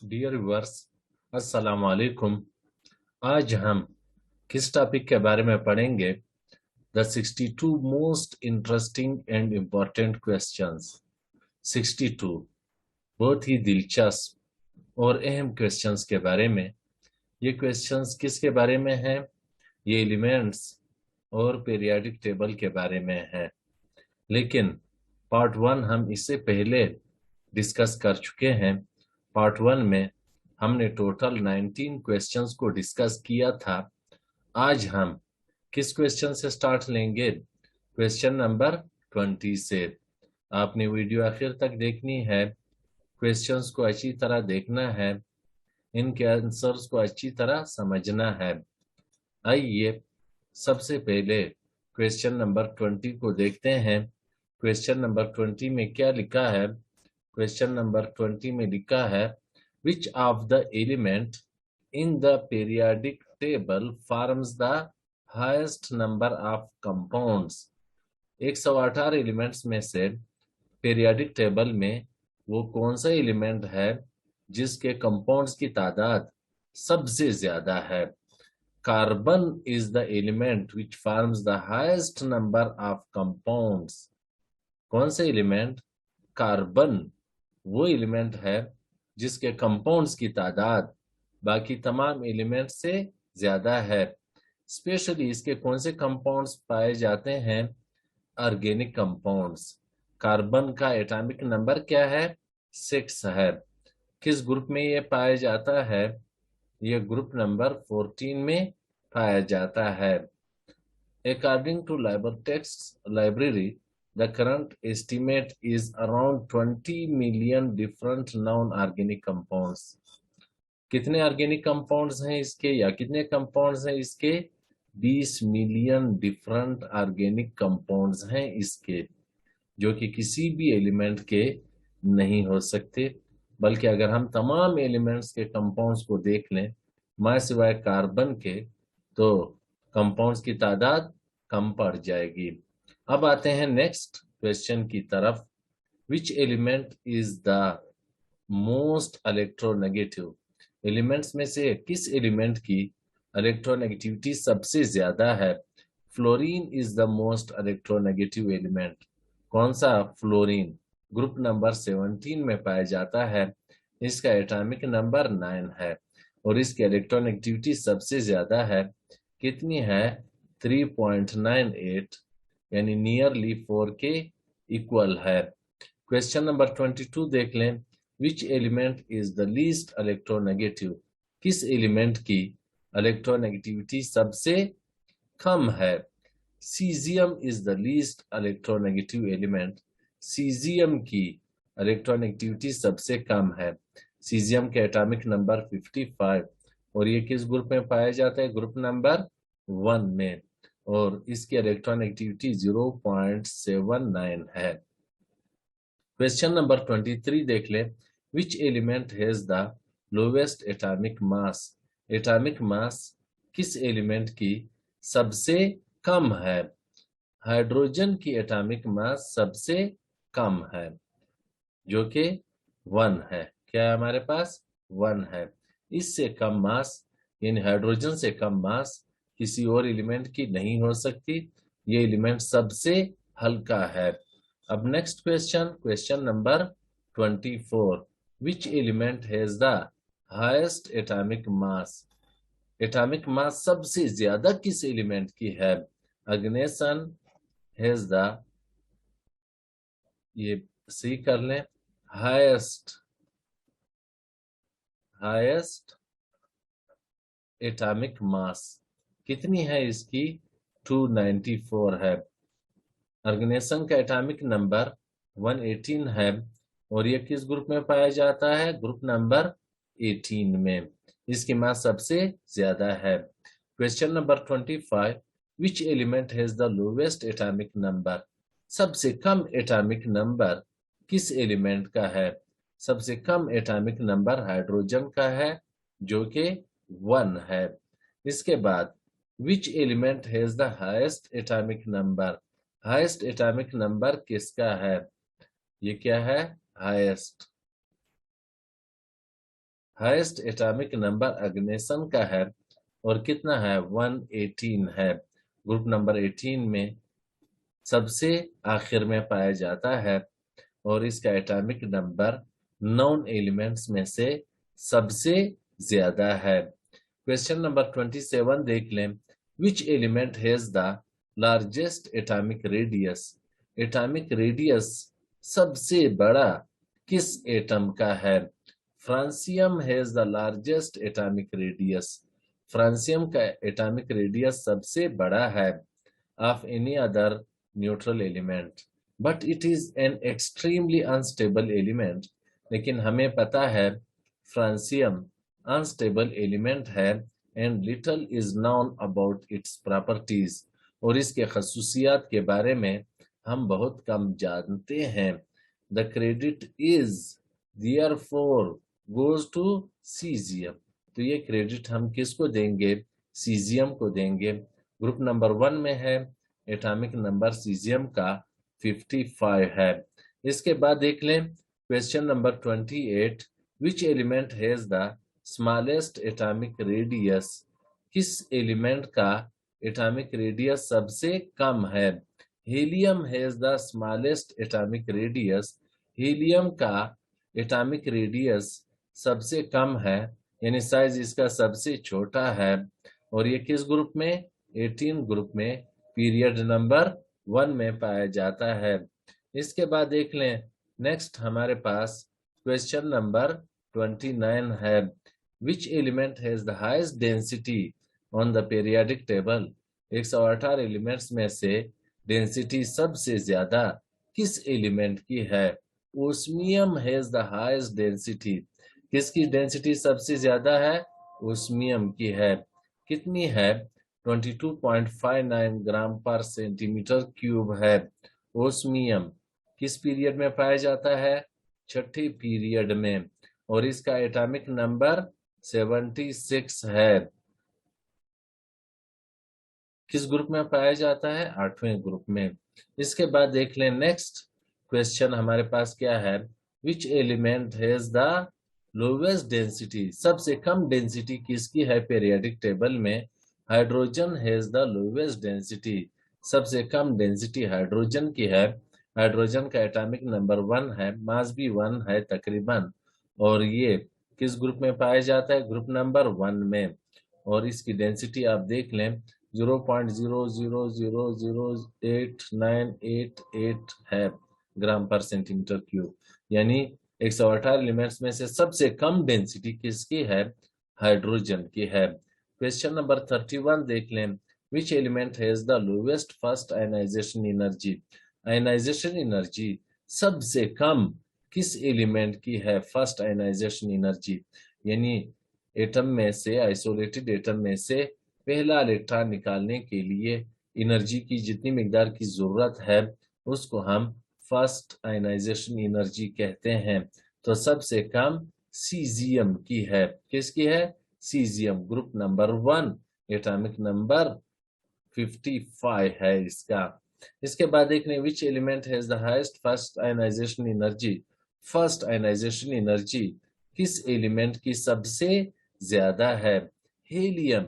Dear viewers, अस्सलाम वालेकुम। आज हम किस टॉपिक के बारे में पढ़ेंगे? The 62 most interesting and important questions. 62 बहुत ही दिलचस्प और अहम क्वेश्चंस के बारे में। ये क्वेश्चंस किसके बारे में हैं? ये एलिमेंट्स और पीरियोडिक टेबल के बारे में है। लेकिन पार्ट 1 हम इससे पहले डिस्कस कर चुके हैं। पार्ट 1 में हमने टोटल 19 क्वेश्चंस को डिस्कस किया था। आज हम किस क्वेश्चन से स्टार्ट लेंगे? क्वेश्चन नंबर 20 से। आपने वीडियो आखिर तक देखनी है, क्वेश्चंस को अच्छी तरह देखना है, इनके आंसर्स को अच्छी तरह समझना है। आइए सबसे पहले क्वेश्चन नंबर 20 को देखते हैं। क्वेश्चन नंबर 20 में क्या लिखा है? क्वेश्चन नंबर 20 में लिखा है, which of the element in the periodic table forms the highest number of compounds? 118 elements में से पीरियोडिक टेबल में वो कौन सा एलिमेंट है जिसके कंपाउंड्स की तादाद सबसे ज्यादा है? Carbon is the element which forms the highest number of compounds. कौन सा एलिमेंट? कार्बन वो एलिमेंट है जिसके कंपाउंड्स की तादाद बाकी तमाम एलिमेंट से ज्यादा है। स्पेशली इसके कौन से कंपाउंड्स पाए जाते हैं? Organic compounds. कार्बन का एटॉमिक नंबर क्या है? 6 है। किस ग्रुप में ये पाया जाता है? ये ग्रुप नंबर 14 में पाया जाता है। According to LiberText Library, the current estimate is around 20 million different non-organic compounds. कितने ऑर्गेनिक कंपाउंड्स हैं इसके, या कितने कंपाउंड्स हैं इसके? 20 मिलियन डिफरेंट ऑर्गेनिक कंपाउंड्स हैं इसके, जो कि किसी भी एलिमेंट के नहीं हो सकते। बल्कि अगर हम तमाम एलिमेंट्स के कंपाउंड्स को देख लें, मां सिवाय कार्बन के, तो कंपाउंड्स की तादाद कम पड़ जाएगी। अब आते हैं नेक्स्ट क्वेश्चन की तरफ। Which element is the most electronegative? Elements में से किस एलिमेंट की इलेक्ट्रोनेगेटिविटी सबसे ज्यादा है? Fluorine is the most electronegative element. कौन सा? फ्लोरीन ग्रुप नंबर 17 में पाया जाता है। इसका एटॉमिक नंबर 9 है और इसकी इलेक्ट्रोनेगेटिविटी सबसे ज्यादा है। कितनी है? 3.98, यानी नियरली 4 के इक्वल है। क्वेश्चन नंबर 22 देख लें। Which element is the least electronegative? किस एलिमेंट की इलेक्ट्रोनेगेटिविटी सबसे कम है? Caesium is the least electronegative element. Caesium की इलेक्ट्रोनेगेटिविटी सबसे कम है। सीजियम के एटॉमिक नंबर 55 और ये किस ग्रुप में पाया जाता है? ग्रुप नंबर 1 में, और इसकी इलेक्ट्रोनेगेटिविटी 0.79 है। क्वेश्चन नंबर 23 देख लें। Which element has the lowest atomic mass? Atomic mass किस एलिमेंट की सबसे कम है? हाइड्रोजन की एटॉमिक मास सबसे कम है, जो कि 1 है। क्या है हमारे पास? 1 है। इससे कम मास, यानी हाइड्रोजन से कम मास किसी और एलिमेंट की नहीं हो सकती। ये एलिमेंट सबसे हल्का है। अब next question, question number 24। Which element has the highest atomic mass? Atomic mass सबसे ज्यादा किस एलिमेंट की है? अग्नेसन हैज द, ये सी कर लें, हाईएस्ट एटॉमिक मास कितनी है इसकी? 294 है। ऑर्गेनेशन का एटॉमिक नंबर 118 है और ये किस ग्रुप में पाया जाता है? ग्रुप नंबर 18 में। इसकी मास सबसे ज्यादा है। Question number 25। Which element has the lowest atomic number? सबसे कम एटॉमिक नंबर किस एलिमेंट का है? सबसे कम एटॉमिक नंबर हाइड्रोजन का है, जो कि 1 है। इसके बाद विच element has the highest atomic number? Highest atomic number किसका है? ये क्या है? हाईएस्ट हाईएस्ट एटॉमिक नंबर अग्नेशन का है और कितना है 118 है। ग्रुप नंबर 18 में सबसे आखिर में पाया जाता है और इसका एटॉमिक नंबर नॉन एलिमेंट्स में से सबसे ज्यादा है। क्वेश्चन नंबर 27 देख लें। Which element has the largest atomic radius? Atomic radius सबसे बड़ा किस एटम का है? Francium has the largest atomic radius. Francium का एटॉमिक रेडियस सबसे बड़ा है of any other neutral element, but it is an extremely unstable element। लेकिन हमें पता है फ्रांसियम अनस्टेबल एलिमेंट है and little is known about its properties, और इसके खसूसियात के बारे में हम बहुत कम जानते हैं। The credit is therefore goes to caesium. तो ये क्रेडिट हम किसको देंगे? सीजियम को देंगे। ग्रुप नंबर 1 में है, एटॉमिक नंबर सीजियम का 55 है। इसके बाद देख लें question number 28। Which element has the smallest atomic radius? किस एलिमेंट का एटॉमिक रेडियस सबसे कम है? Helium has the smallest atomic radius. Helium का एटॉमिक रेडियस सबसे कम है, यानी साइज इसका सबसे छोटा है, और ये किस ग्रुप में? 18 ग्रुप में पीरियड नंबर 1 में पाया जाता है। इसके बाद देख लें नेक्स्ट हमारे पास क्वेश्चन नंबर 29 है। विच element has the highest density on the periodic table? 118 elements में से डेंसिटी सबसे ज्यादा किस एलिमेंट की है? Osmium has the highest density. किसकी डेंसिटी सबसे ज्यादा है? ओस्मियम की है। कितनी है? 22.59 ग्राम पर सेंटीमीटर क्यूब है। ओस्मियम किस पीरियड में पाया जाता है? छठे पीरियड में, और इसका एटॉमिक नंबर 76 है। किस ग्रुप में पाया जाता है? 8वें ग्रुप में। इसके बाद देख लें नेक्स्ट क्वेश्चन हमारे पास क्या है। विच element has the lowest density? सबसे कम डेंसिटी किसकी है पीरियोडिक टेबल में? Hydrogen has the lowest density. सबसे कम डेंसिटी हाइड्रोजन की है। हाइड्रोजन का एटॉमिक नंबर 1 है, मास भी 1 है तकरीबन, और ये किस ग्रुप में पाया जाता है? ग्रुप नंबर 1 में, और इसकी डेंसिटी आप देख लें 0.00008988 है ग्राम पर सेंटीमीटर क्यूब, यानी 118 एलिमेंट्स में से सबसे कम डेंसिटी किसकी है? हाइड्रोजन की है। क्वेश्चन नंबर 31 देख लें। Which element has the lowest first ionization energy? Ionization energy सबसे कम किस एलिमेंट की है? फर्स्ट आयनाइजेशन एनर्जी, यानी एटम में से, आइसोलेटेड एटम में से पहला इलेक्ट्रॉन निकालने के लिए एनर्जी की जितनी मिकदार की जरूरत है उसको हम फर्स्ट आयनाइजेशन एनर्जी कहते हैं। तो सबसे कम सीजियम की है। किसकी है? Caesium. Group number 1, atomic number 55 है इसका। इसके बाद देखने which element has the highest first ionization energy? First ionization energy किस एलिमेंट की सबसे ज्यादा है? हीलियम,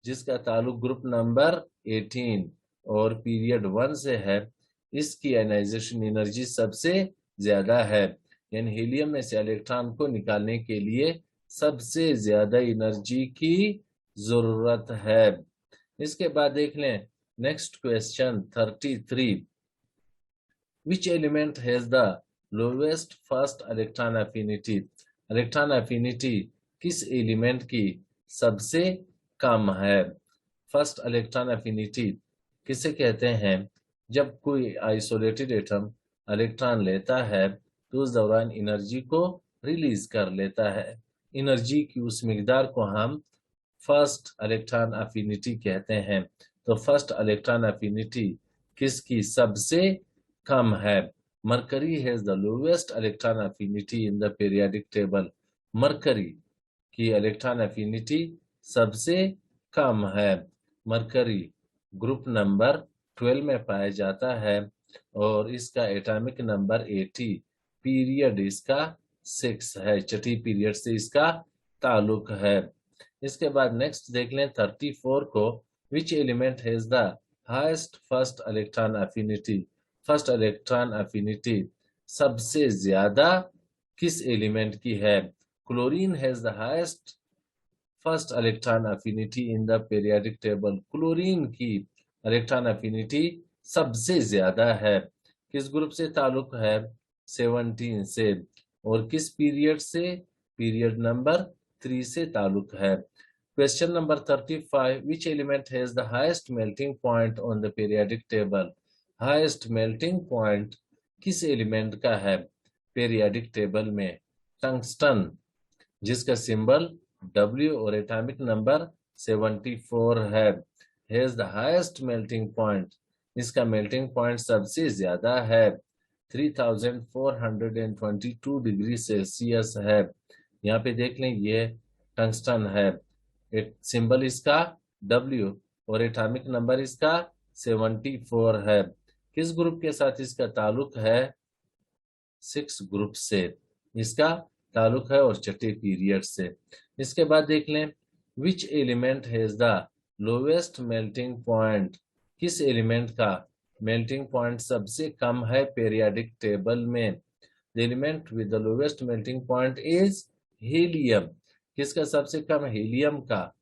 जिसका ताल्लुक ग्रुप नंबर 18 और पीरियड 1 से है, इसकी आयनाइजेशन एनर्जी सबसे ज्यादा है, यानी हीलियम में से इलेक्ट्रॉन को निकालने के लिए सबसे ज्यादा एनर्जी की जरूरत है। इसके बाद देख लें next question 33। Which element has the lowest first electron affinity? Electron affinity किस एलिमेंट की सबसे कम है? फर्स्ट इलेक्ट्रॉन अफिनिटी किसे कहते हैं? जब कोई आइसोलेटेड एटम इलेक्ट्रॉन लेता है तो उस दौरान एनर्जी को रिलीज कर लेता है। एनर्जी की उस मिकदार को हम फर्स्ट इलेक्ट्रॉन अफिनिटी कहते हैं। तो फर्स्ट इलेक्ट्रॉन अफिनिटी किसकी सबसे कम है? Mercury has the lowest electron affinity in the periodic table. Mercury की इलेक्ट्रॉन अफिनिटी सबसे कम है। मरकरी ग्रुप नंबर 12 में पाया जाता है और इसका एटॉमिक नंबर 80, पीरियड इसका 6 है, छठी पीरियड से इसका ताल्लुक है। इसके बाद नेक्स्ट देख लें 34 को, विच element has the highest first electron affinity. First electron affinity सबसे ज्यादा किस एलिमेंट की है? Chlorine has the highest first electron affinity in the periodic table. Chlorine की इलेक्ट्रॉन अफिनिटी सबसे ज्यादा है। किस ग्रुप से ताल्लुक है? 17 से। और किस पीरियड से? पीरियड नंबर 3 से ताल्लुक है। Question number 35, which element has the highest melting point on the periodic table. Highest melting point किस एलिमेंट का है पीरियोडिक टेबल में? टंगस्टन, जिसका सिंबल W और एटॉमिक नंबर 74 है, has the highest melting point. इसका मेल्टिंग पॉइंट सबसे ज्यादा है, 3422 डिग्री सेल्सियस है। यहाँ पे देख लें, ये टंगस्टन है, एक सिंबल इसका W और एटॉमिक नंबर इसका 74 है। किस ग्रुप के साथ इसका ताल्लुक है? 6 ग्रुप से इसका ताल्लुक है, और छठे पीरियड से। इसके बाद देख लें, which element has the lowest melting point. किस एलिमेंट का मेल्टिंग पॉइंट सबसे कम है पीरियोडिक टेबल में? The element with the lowest melting point is helium. किसका सबसे कम? हीलियम का।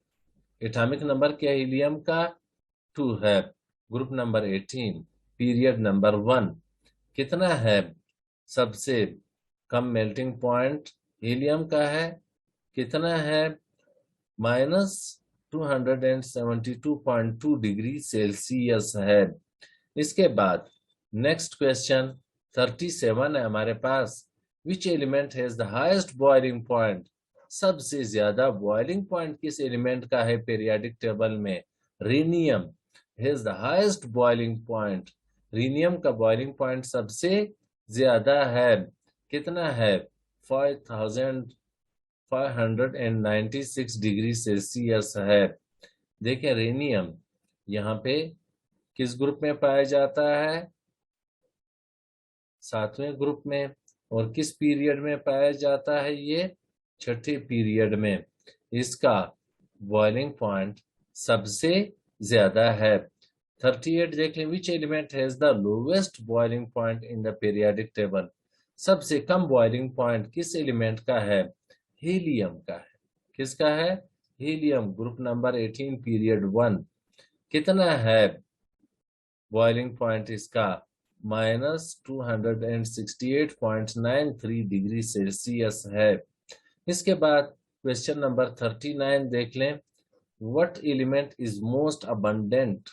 एटॉमिक नंबर क्या है हीलियम का? 2 है। Group number 18, period number 1। कितना है सबसे कम मेल्टिंग पॉइंट? हीलियम का है। कितना है? -272.2 डिग्री सेल्सियस है। इसके बाद नेक्स्ट क्वेश्चन 37 है हमारे पास, which element has the highest boiling point. सबसे ज्यादा बॉइलिंग पॉइंट किस एलिमेंट का है पीरियोडिक टेबल में? Rhenium has the highest boiling point. Rhenium का बॉइलिंग पॉइंट सबसे ज्यादा है। कितना है? 5596 डिग्री सेल्सियस है। देखें, रेनियम यहाँ पे किस ग्रुप में पाया जाता है? 7वें ग्रुप में। और किस पीरियड में पाया जाता है? ये छठे पीरियड में। इसका बॉइलिंग पॉइंट सबसे ज्यादा है। 38 देख लें, which element has the lowest boiling point in the periodic table. सबसे कम बॉइलिंग पॉइंट किस एलिमेंट का है? हीलियम का है। किसका है? Helium, group number 18, period 1। कितना है बॉइलिंग पॉइंट इसका? -268.93 डिग्री सेल्सियस है। इसके बाद क्वेश्चन नंबर 39 देख लें, what element is most abundant.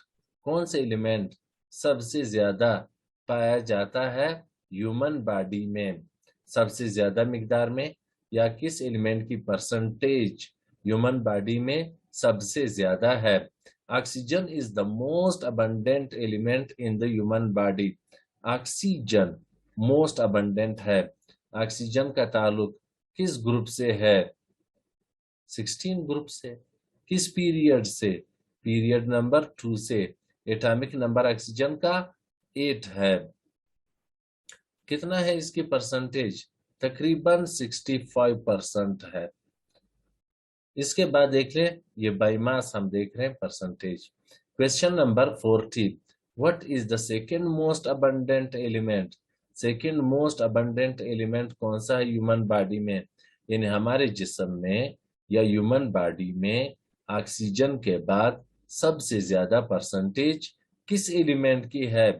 कौन से एलिमेंट सबसे ज्यादा पाया जाता है ह्यूमन बॉडी में? सबसे ज्यादा मिकदार में, या किस एलिमेंट की परसेंटेज ह्यूमन बॉडी में सबसे ज्यादा है? Oxygen is the most abundant element in the human body. Oxygen most abundant है। ऑक्सीजन का ताल्लुक किस ग्रुप से है? 16 ग्रुप से। किस पीरियड से? पीरियड नंबर 2 से। एटॉमिक नंबर ऑक्सीजन का 8 है। कितना है इसकी परसेंटेज? तकरीबन 65% है। इसके बाद देख लें, ये बाई मास हम देख रहे हैं percentage. Question number 40, what is the second most abundant element. Second most abundant element कौन सा है ह्यूमन बॉडी में? यानी हमारे जिस्म में या ह्यूमन बॉडी में ऑक्सीजन के बाद सबसे ज्यादा परसेंटेज किस एलिमेंट की है?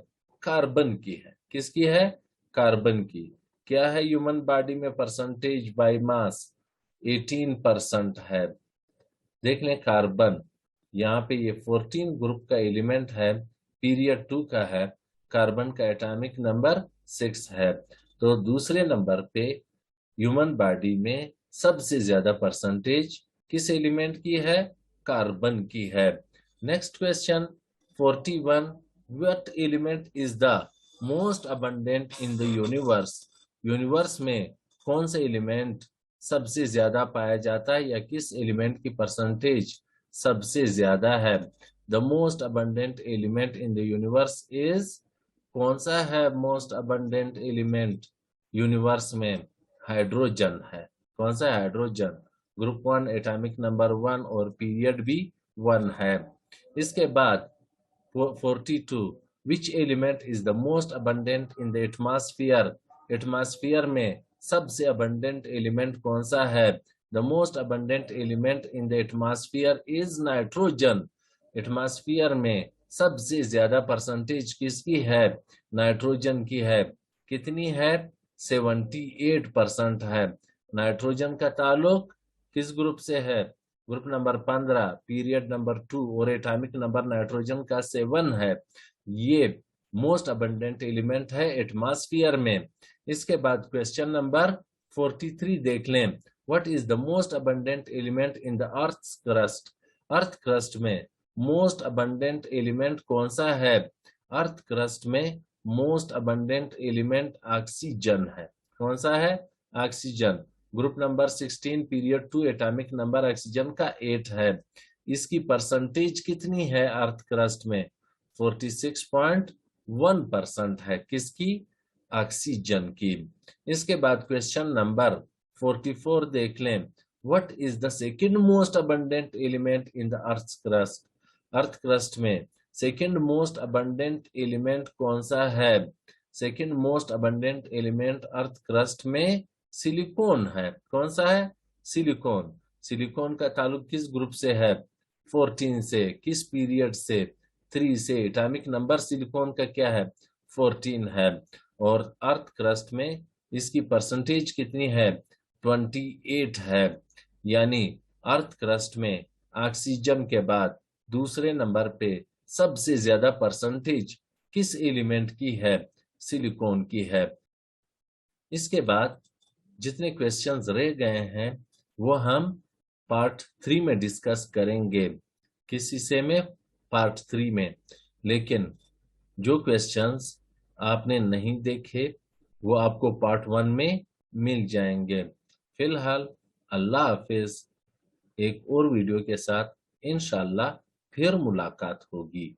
कार्बन की है। किसकी है? कार्बन की। क्या है ह्यूमन बॉडी में परसेंटेज बाय मास? 18% है। देख लें, कार्बन यहाँ पे ये 14 ग्रुप का एलिमेंट है, पीरियड 2 का है। कार्बन का एटॉमिक नंबर 6 है। तो दूसरे नंबर पे ह्यूमन बॉडी में सबसे ज्यादा परसेंटेज किस एलिमेंट की है? कार्बन की है। Next question 41, what element is the most abundant in the universe. Universe में कौन सा एलिमेंट सबसे ज्यादा पाया जाता है, या किस एलिमेंट की परसेंटेज सबसे ज्यादा है? The most abundant element in the universe is, कौन सा है मोस्ट अबंडेंट एलिमेंट यूनिवर्स में? हाइड्रोजन है। कौन सा है? हाइड्रोजन। ग्रुप 1 एटॉमिक नंबर 1 और पीरियड भी 1 है। इसके बाद 42 which element is the most abundant in the atmosphere. Atmosphere में सबसे अबंडेंट एलिमेंट कौन सा है? The most abundant element in the atmosphere is nitrogen. Atmosphere में सबसे ज्यादा परसेंटेज किसकी है? नाइट्रोजन की है। कितनी है? 78% है। नाइट्रोजन का ताल्लुक किस ग्रुप से है? ग्रुप नंबर 15, पीरियड नंबर 2 और एटॉमिक नंबर नाइट्रोजन का 7 है। ये मोस्ट अबंडेंट एलिमेंट है एटमॉस्फेयर में। इसके बाद क्वेश्चन नंबर 43 देख लें। What is the most abundant element in the earth crust? Earth crust में मोस्ट अबंडेंट एलिमेंट कौन सा है? अर्थ क्रस्ट में मोस्ट अबंडेंट एलिमेंट ऑक्सीजन है। कौन सा है? Oxygen. Group number 16, period 2, atomic number oxygen का 8 है। इसकी परसेंटेज कितनी है अर्थ क्रस्ट में? 46.1% है। किसकी? ऑक्सीजन की। इसके बाद क्वेश्चन नंबर 44 देख लें। What is the second most abundant element in the earth crust? Earth crust में सेकंड मोस्ट अबंडेंट एलिमेंट कौन सा है? Second most abundant element earth crust में सिलिकॉन है। कौन सा है? सिलिकॉन। सिलिकॉन का ताल्लुक किस ग्रुप से है? 14 से। किस पीरियड से? 3 से। एटॉमिक नंबर सिलिकॉन का क्या है? 14 है। और अर्थ क्रस्ट में इसकी परसेंटेज कितनी है? 28 है। यानी अर्थ क्रस्ट में ऑक्सीजन के बाद दूसरे नंबर पे सबसे ज्यादा परसेंटेज किस एलिमेंट की है? सिलिकॉन की है। इसके बाद जितने क्वेश्चंस रह गए हैं वो हम पार्ट 3 में डिस्कस करेंगे। किस हिस्से में? पार्ट 3 में। लेकिन जो क्वेश्चंस आपने नहीं देखे वो आपको पार्ट 1 में मिल जाएंगे। फिलहाल अल्लाह हाफिज। एक और वीडियो के साथ इंशाल्लाह फिर मुलाकात होगी।